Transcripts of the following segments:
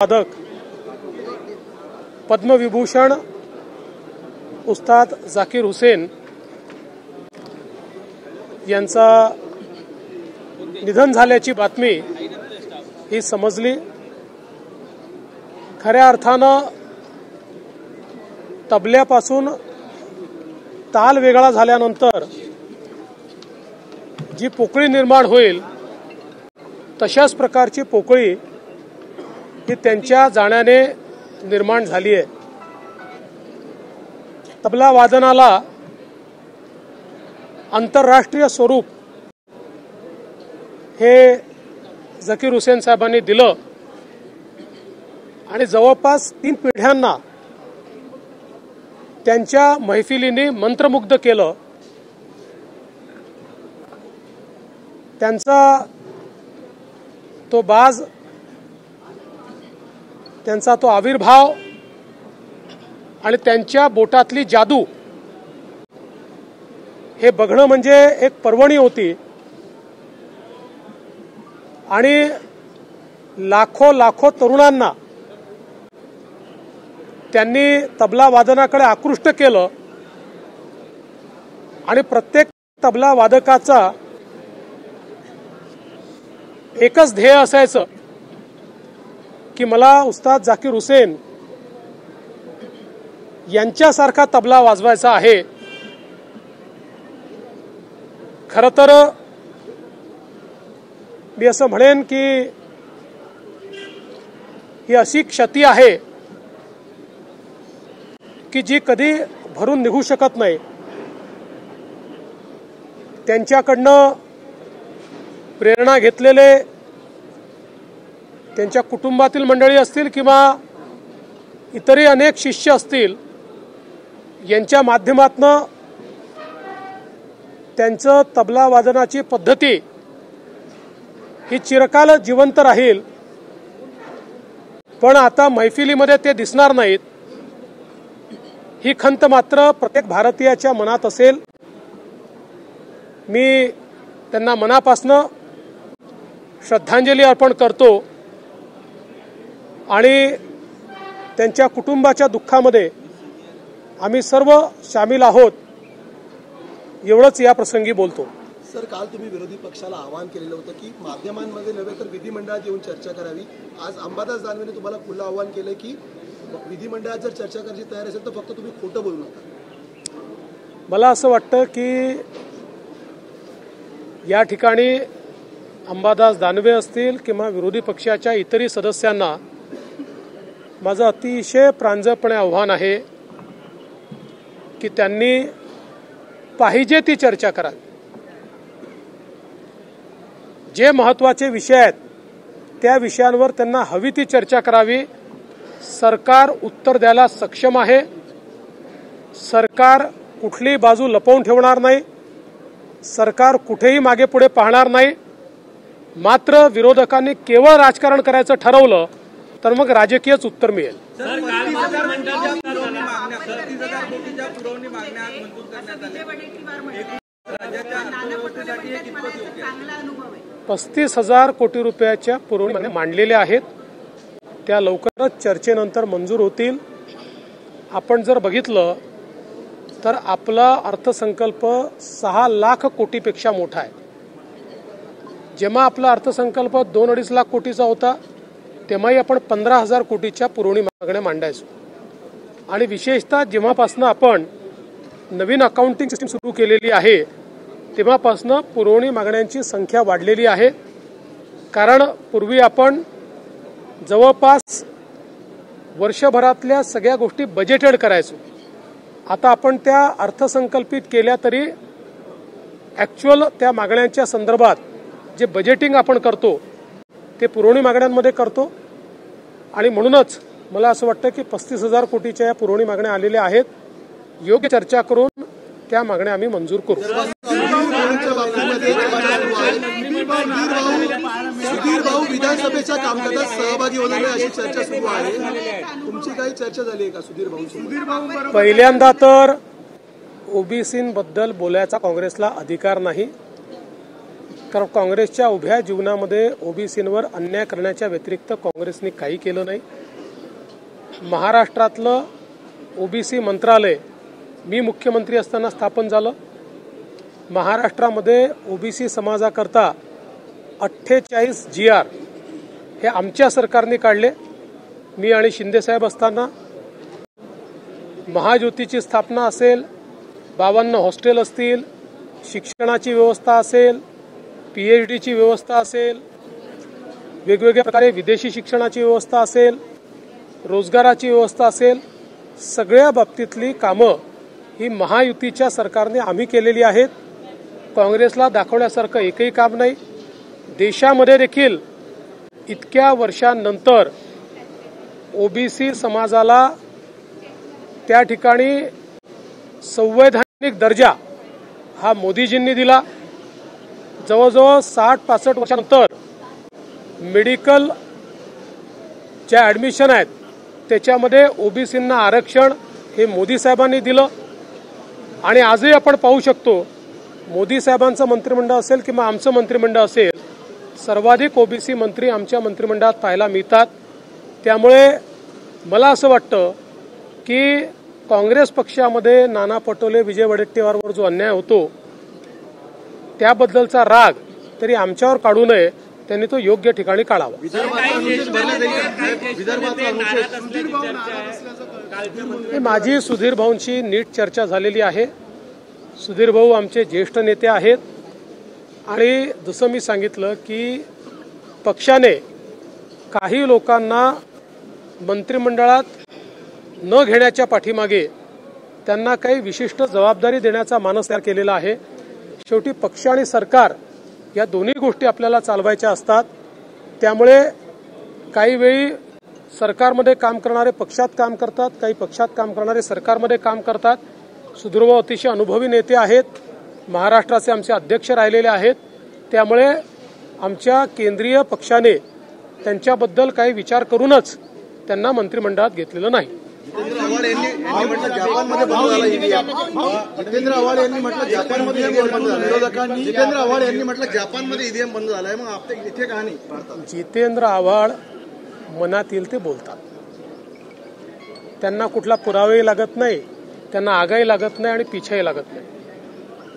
वादक पद्मविभूषण उस्ताद जाकीर हुसेन यांचा निधन झाल्याची बातमी ही समजली। खऱ्या अर्थानं तबल्यापासून ताल वेगळा झाल्यानंतर जी पोकळी निर्माण होईल तशाच प्रकारची पोकळी ही त्यांच्या जाण्याने निर्माण झाली आहे। तबला वादनाला आंतरराष्ट्रीय स्वरूप हे जाकीर हुसेन साहेबांनी दिलं आणि जवळपास 3 पिढ्यांना त्यांच्या मैफिलीने मंत्रमुग्ध केलं। त्यांचा तो बाज, त्यांचा तो आविर्भाव आणि त्यांच्या बोटातली जादू हे बघणं म्हणजे एक पर्वणी होती आणि लाखो तरुणांना त्यांनी तबला वादनाकडे आकृष्ट केलं आणि प्रत्येक तबला वादकाचा एकच ध्येय असायचं की मला उस्ताद जाकीर हुसेन यांच्यासारखा तबला वाजवायचा आहे। खरं तर मी असं म्हणेन की ही अशी क्षती आहे की जी कधी भरून निघू शकत नाही। त्यांच्याकडनं प्रेरणा घेतलेले त्यांच्या कुटुंबातील मंडळी असतील किंवा इतरही अनेक शिष्य असतील, यांच्या माध्यमातनं त्यांचं तबला वादनाची पद्धती ही चिरकाल जिवंत राहील। पण आता मैफिलीमध्ये ते दिसणार नाहीत ही खंत मात्र प्रत्येक भारतीयाच्या मनात असेल। मी त्यांना मनापासनं श्रद्धांजली अर्पण करतो आणि त्यांच्या कुटुंबाच्या दुःखामध्ये आम्ही सर्व सामील आहोत एवढंच या प्रसंगी बोलतो। सर, काल तुम्ही विरोधी पक्षाला आवाहन केलेलं होतं की माध्यमांमध्ये नव्हे तर विधिमंडळात येऊन चर्चा करावी। आज अंबादास दानवेने तुम्हाला खुलं आवाहन केलं की विधिमंडळात जर चर्चा करायची तयार असेल तर फक्त तुम्ही खोटं बोलू नका। मला असं वाटतं की या ठिकाणी अंबादास दानवे असतील किंवा विरोधी पक्षाच्या इतरही सदस्यांना माझं अतिशय प्रांजळपणे आव्हान आहे की त्यांनी पाहिजे ती चर्चा करावी। जे महत्त्वाचे विषय आहेत त्या विषयांवर त्यांना हवी ती चर्चा करावी। सरकार उत्तर द्यायला सक्षम आहे। सरकार कुठलीही बाजू लपवून ठेवणार नाही। सरकार कुठेही मागे पुढे पाहणार नाही। मात्र विरोधकांनी केवळ राजकारण करायचं ठरवलं तर मग राजकीयच उत्तर मिळेल। ₹35,000 कोटी रुपयाच्या पुरवणी मांडलेल्या आहेत, त्या लवकरच चर्चेनंतर मंजूर होतील। आपण जर बघितलं तर आपला अर्थसंकल्प 6 लाख कोटीपेक्षा मोठा आहे। जेव्हा आपला अर्थसंकल्प 2-2.5 लाख कोटीचा होता तेव्हाही आपण 15,000 कोटीच्या पुरवणी मागण्या मांडायचो आणि विशेषतः जेव्हापासून आपण नवीन अकाउंटिंग सिस्टीम सुरू केलेली आहे तेव्हापासून पुरवणी मागण्यांची संख्या वाढलेली आहे। कारण पूर्वी आपण जवळपास वर्षभरातल्या सगळ्या गोष्टी बजेटेड करायचो, आता आपण त्या अर्थसंकल्पित केल्या तरी ॲक्च्युअल त्या मागण्यांच्या संदर्भात जे बजेटिंग आपण करतो ते पुरवणी मागण्यांमध्ये करतो आणि म्हणूनच मला असं वाटतं की 35,000 कोटीच्या या पुरवणी मागण्या आलेल्या आहेत। योग्य चर्चा करून त्या मागण्या आम्ही मंजूर करू। सुधीर भाऊ विधानसभेच्या कामकाजात सहभागी होणार नाही अशी चर्चा सुरू आहे। तुमची काही चर्चा झाली आहे का सुधीर भाऊ? पहिल्यांदा तर ओबीसींबद्दल बोलायचा काँग्रेसला अधिकार नाही। कारण काँग्रेसच्या उभ्या जीवनामध्ये ओबीसींवर अन्याय करण्याच्या व्यतिरिक्त काँग्रेसने काही केलं नाही. महाराष्ट्रातलं ओबीसी मंत्रालय मी मुख्यमंत्री असताना स्थापन झालं. महाराष्ट्रामध्ये ओबीसी समाजाकरता 48 GR हे आमच्या सरकारने काढले. मी आणि शिंदेसाहेब असताना महाज्योतीची स्थापना असेल, 52 हॉस्टेल असतील, शिक्षणाची व्यवस्था असेल, PhDची व्यवस्था असेल, वेगवेगळ्या प्रकारे विदेशी शिक्षणाची व्यवस्था असेल, रोजगाराची व्यवस्था असेल, सगळ्या बाबतीतली कामं ही महायुतीच्या सरकारने आम्ही केलेली आहेत. काँग्रेसला दाखवण्यासारखं एकही काम नाही. देशामध्ये देखील इतक्या वर्षांनंतर ओबीसी समाजाला त्या ठिकाणी संवैधानिक दर्जा हा मोदीजींनी दिला. जवळजवळ 60-65 वर्षांनंतर मेडिकल ज्या ॲडमिशन आहेत त्याच्यामध्ये ओबीसींना आरक्षण हे मोदी साहेबांनी दिलं. आणि आजही आपण पाहू शकतो मोदी साहेबांचं मंत्रिमंडळ असेल किंवा आमचं मंत्रिमंडळ असेल, सर्वाधिक ओबीसी मंत्री आमच्या मंत्रिमंडळात पाहायला मिळतात. त्यामुळे मला असं वाटतं की काँग्रेस पक्षामध्ये नाना पटोले, विजय वडेट्टीवारवर जो अन्याय होतो त्याबद्दलचा राग तरी आमच्यावर काढू नये, त्यांनी तो योग्य ठिकाणी काढावा. माझी सुधीर भाऊंशी नीट चर्चा झालेली आहे. सुधीर भाऊ आमचे ज्येष्ठ नेते आहेत आणि जसं मी सांगितलं की पक्षाने काही लोकांना मंत्रिमंडळात न घेण्याच्या पाठीमागे त्यांना काही विशिष्ट जबाबदारी देण्याचा मानस तयार केलेला आहे. शेवटी पक्ष आणि सरकार या दोन्ही गोष्टी आपल्याला चालवायच्या असतात. त्यामुळे काही वेळी सरकारमध्ये काम करणारे पक्षात काम करतात, काही पक्षात काम करणारे सरकारमध्ये काम करतात. सुधीरभाऊ अतिशय अनुभवी नेते आहेत, महाराष्ट्राचे आमचे अध्यक्ष राहिलेले आहेत. त्यामुळे आमच्या केंद्रीय पक्षाने त्यांच्याबद्दल काही विचार करूनच त्यांना मंत्रिमंडळात घेतलेलं नाही. जितेंद्र आव्हाड यांनी म्हटलं जापानमध्ये ईव्हीएम बंद झालाय. विरोधकांनी जितेंद्र आव्हाड यांनी म्हटलं जापानमध्ये ईव्हीएम बंद झालाय. मग आपल्या इथे का नाही? जितेंद्र आव्हाड मनात येईल ते बोलतात. त्यांना कुठला पुरावाही लागत नाही, त्यांना आगाही लागत नाही आणि पिछाही लागत नाही.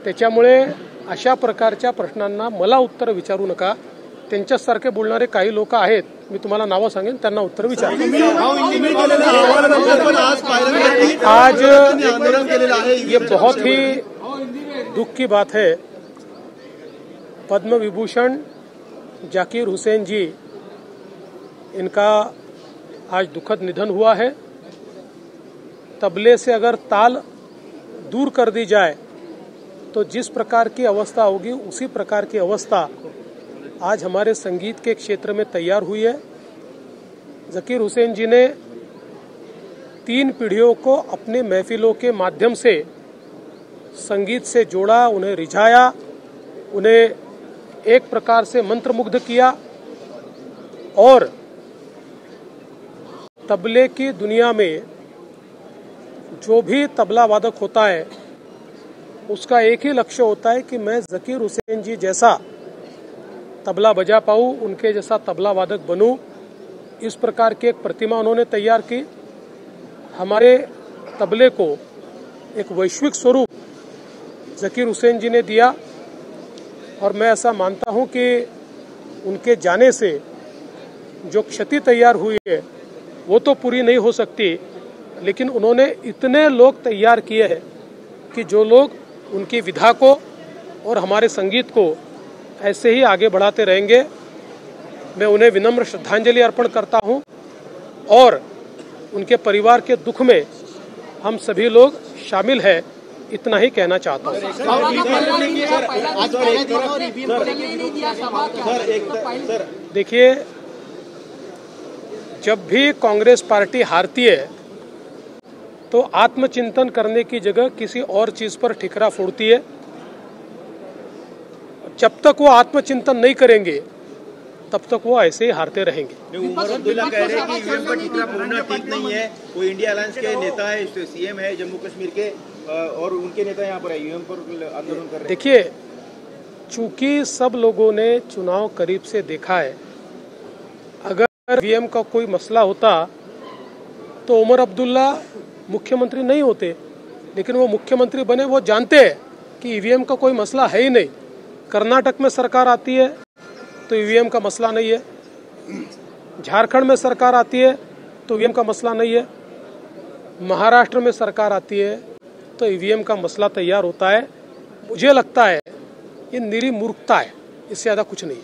त्याच्यामुळे अशा प्रकारच्या प्रश्नांना मला उत्तर विचारू नका. त्यांच्यासारखे बोलणारे काही लोक आहेत, मी तुम्हाला नावं सांगेन, त्यांना उत्तर विचार. आज ये बहुत ही दुख की बात है. पद्म विभूषण जाकिर हुसैन जी, इनका आज दुखद निधन हुआ है. तबले से अगर ताल दूर कर दी जाए तो जिस प्रकार की अवस्था होगी उसी प्रकार की अवस्था आज हमारे संगीत के क्षेत्र में तैयार हुई है. जाकिर हुसैन जी ने 3 पीढ़ियों को अपने महफिलों के माध्यम से संगीत से जोड़ा, उन्हें रिझाया, उन्हें एक प्रकार से मंत्रमुग्ध किया और तबले की दुनिया में जो भी तबला वादक होता है उसका एक ही लक्ष्य होता है कि मैं जाकिर हुसैन जी जैसा तबला बजा पाऊं, उनके जैसा तबला वादक बनूं. इस प्रकार की एक प्रतिमा उन्होंने तैयार की. हमारे तबले को एक वैश्विक स्वरूप जाकिर हुसैन जी ने दिया और मैं ऐसा मानता हूं कि उनके जाने से जो क्षति तैयार हुई है वो तो पूरी नहीं हो सकती, लेकिन उन्होंने इतने लोग तैयार किए हैं कि जो लोग उनकी विधा को और हमारे संगीत को ऐसे ही आगे बढ़ाते रहेंगे. मैं उन्हें विनम्र श्रद्धांजलि अर्पण करता हूं और उनके परिवार के दुख में हम सभी लोग शामिल हैं, इतना ही कहना चाहता हूं. देखिए, जब भी कांग्रेस पार्टी हारती है तो आत्मचिंतन करने की जगह किसी और चीज पर ठिकरा फोड़ती है. जब तक वो आत्मचिंतन नहीं करेंगे तब तक वो ऐसे ही हारते रहेंगे. उमर अब्दुल्ला कह रहे हैं कि ईवीएम पर ठिकरा फोड़ना ठीक नहीं है. वो इंडिया अलायंस के नेता है, सीएम है जम्मू कश्मीर के, और उनके नेता यहाँ पर ईवीएम पर आंदोलन कर रहे हैं. देखिए, चूंकि सब लोगों ने चुनाव करीब से देखा है, अगर ईवीएम का कोई मसला होता तो उमर अब्दुल्ला मुख्यमंत्री नहीं होते, लेकिन वो मुख्यमंत्री बने। वो जानते हैं कि ईवीएम का कोई मसला है ही नहीं। कर्नाटक में सरकार आती है तो ईवीएम का मसला नहीं है, झारखंड में सरकार आती है तो ईवीएम का मसला नहीं है, महाराष्ट्र में सरकार आती है तो ईवीएम का मसला तैयार होता है। मुझे लगता है ये निरी मूर्खता है, इससे ज्यादा कुछ नहीं है।